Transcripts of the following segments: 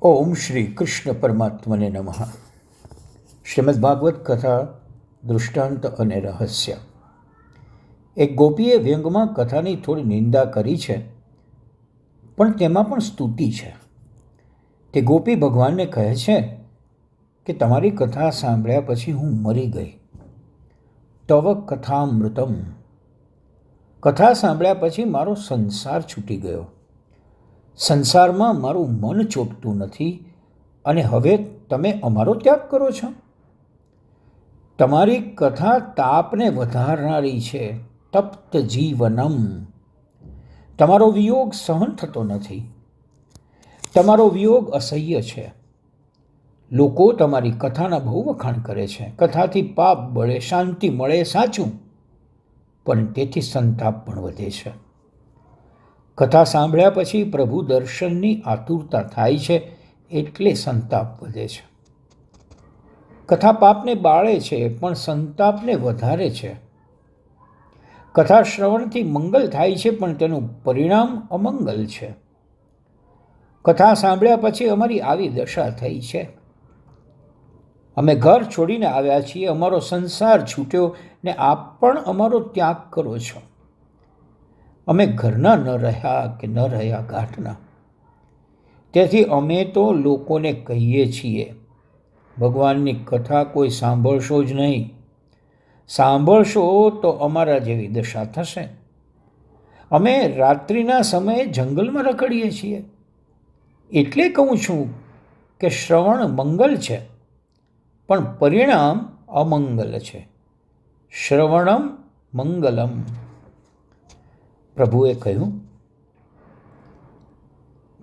ઓમ શ્રી કૃષ્ણ પરમાત્મને નમઃ. શ્રીમદ્ ભાગવત કથા દૃષ્ટાંત અને રહસ્ય. એક ગોપીએ વ્યંગમાં કથાની થોડી નિંદા કરી છે, પણ તેમાં પણ સ્તુતિ છે. તે ગોપી ભગવાનને કહે છે કે તમારી કથા સાંભળ્યા પછી હું મરી ગઈ. તવ કથામૃતમ. કથા સાંભળ્યા પછી મારો સંસાર છૂટી ગયો. સંસારમાં મારું મન ચોંટતું નથી અને હવે તમે અમારો ત્યાગ કરો છો. તમારી કથા તાપને વધારનારી છે. તપ્ત જીવનમ. તમારો વિયોગ સહન થતો નથી. તમારો વિયોગ અસહ્ય છે. લોકો તમારી કથાના બહુ વખાણ કરે છે. કથાથી પાપ બળે, શાંતિ મળે, સાચું, પણ તેથી સંતાપ પણ વધે છે. કથા સાંભળ્યા પછી પ્રભુ દર્શનની આતુરતા થાય છે, એટલે સંતાપ વધે છે. કથા પાપને બાળે છે, પણ સંતાપને વધારે છે. કથા શ્રવણથી મંગલ થાય છે, પણ તેનું પરિણામ અમંગલ છે. કથા સાંભળ્યા પછી અમારી આવી દશા થઈ છે. અમે ઘર છોડીને આવ્યા છીએ, અમારો સંસાર છૂટ્યો ને આપ પણ અમારો ત્યાગ કરો છો. અમે ઘરના ન રહ્યા કે ન રહ્યા ગાંઠના. તેથી અમે તો લોકોને કહીએ છીએ, ભગવાનની કથા કોઈ સાંભળશો જ નહીં. સાંભળશો તો અમારા જેવી દશા થશે. અમે રાત્રિના સમયે જંગલમાં રખડીએ છીએ. એટલે કહું છું કે શ્રવણ મંગલ છે, પણ પરિણામ અમંગલ છે. શ્રવણમ મંગલમ. પ્રભુએ કહ્યું,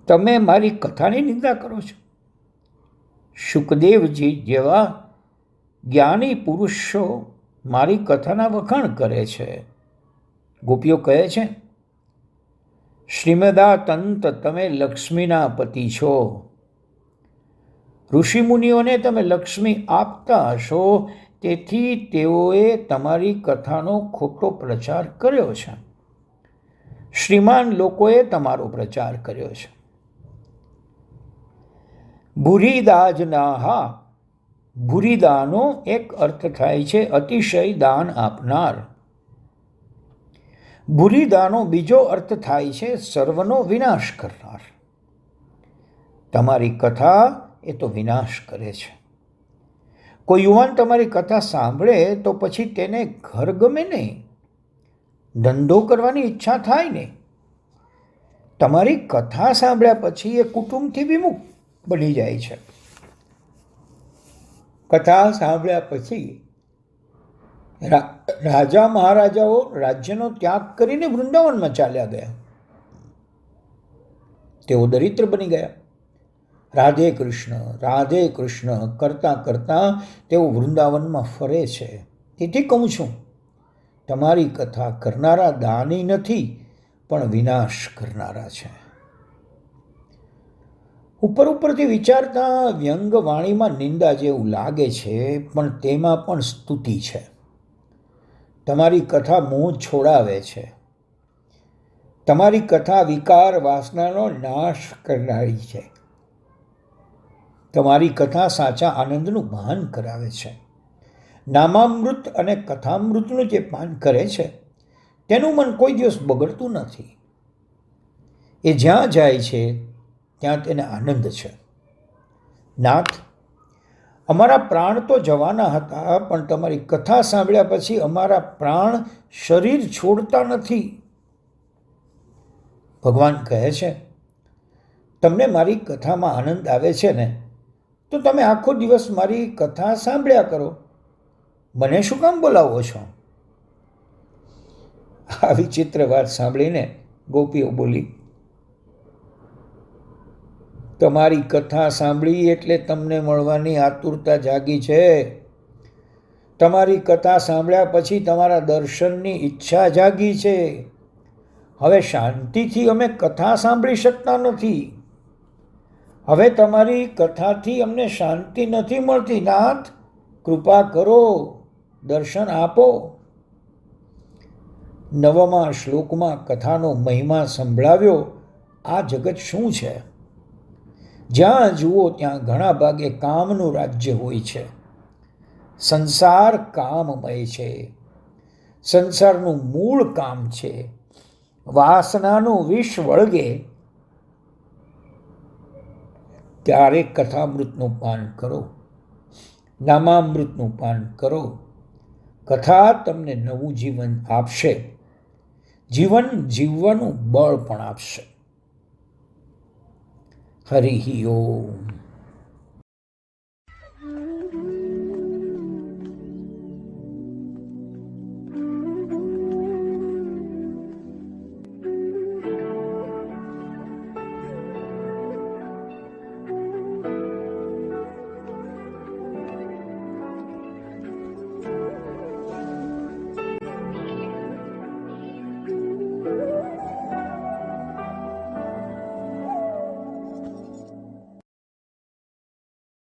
તમે મારી કથાની નિંદા કરો છો. શુકદેવજી જેવા જ્ઞાની પુરુષો મારી કથાના વખાણ કરે છે. ગોપીઓ કહે છે, શ્રીમદાતંત તમે લક્ષ્મીના પતિ છો. ઋષિમુનિઓને તમે લક્ષ્મી આપતા હશો, તેથી તેઓએ તમારી કથાનો ખોટો પ્રચાર કર્યો છે. શ્રીમાન લોકોએ તમારો પ્રચાર કર્યો છે. ભૂરીદાજનાહા. ભૂરીદાનો એક અર્થ થાય છે અતિશય દાન આપનાર. ભૂરીદાનો બીજો અર્થ થાય છે સર્વનો વિનાશ કરનાર. તમારી કથા એ તો વિનાશ કરે છે. કોઈ યુવાન તમારી કથા સાંભળે તો પછી તેને ઘર ગમે નહીં, ધંધો કરવાની ઈચ્છા થાય નહીં. તમારી કથા સાંભળ્યા પછી એ કુટુંબથી વિમુખ બની જાય છે. કથા સાંભળ્યા પછી રાજા મહારાજાઓ રાજ્યનો ત્યાગ કરીને વૃંદાવનમાં ચાલ્યા ગયા. તેઓ દરિદ્ર બની ગયા. રાધે કૃષ્ણ કરતાં કરતાં તેઓ વૃંદાવનમાં ફરે છે. તેથી કહું છું, તમારી કથા કરનારા દાની નથી, પણ વિનાશ કરનારા છે. ઉપરથી વિચારતા વ્યંગ વાણીમાં નિંદા જેવું લાગે છે, પણ તેમાં પણ સ્તુતિ છે. તમારી કથા મોહ છોડાવે છે. તમારી કથા વિકાર વાસનાનો નાશ કરનારી છે. તમારી કથા સાચા આનંદનું ભાન કરાવે છે. નામામૃત અને કથામૃતનું જે પાન કરે છે, તેનું મન કોઈ દિવસ બગડતું નથી. એ જ્યાં જાય છે ત્યાં તેને આનંદ છે. નાથ, અમારા પ્રાણ તો જવાના હતા, પણ તમારી કથા સાંભળ્યા પછી અમારા પ્રાણ શરીર છોડતા નથી. ભગવાન કહે છે, તમને મારી કથામાં આનંદ આવે છે ને, તો તમે આખો દિવસ મારી કથા સાંભળ્યા કરો. મને શું કામ બોલાવો છો? આ વિચિત્ર વાત સાંભળીને ગોપીઓ બોલી, તમારી કથા સાંભળી એટલે તમને મળવાની આતુરતા જાગી છે. તમારી કથા સાંભળ્યા પછી તમારા દર્શનની ઈચ્છા જાગી છે. હવે શાંતિથી અમે કથા સાંભળી શકતા નથી. હવે તમારી કથાથી અમને શાંતિ નથી મળતી. નાથ, કૃપા કરો, દર્શન આપો. 9મા શ્લોકમાં કથાનો મહિમા સંભળાવ્યો. આ જગત શું છે? જ્યાં જુઓ ત્યાં ઘણા ભાગે કામનું રાજ્ય હોય છે. સંસાર કામમય છે. સંસારનું મૂળ કામ છે. વાસનાનું વિષ વળગે ત્યારે કથામૃતનું પાન કરો, નામામૃતનું પાન કરો. કથા તમને નવું જીવન આપશે, જીવન જીવવાનું બળ પણ આપશે. હરિ ઓમ.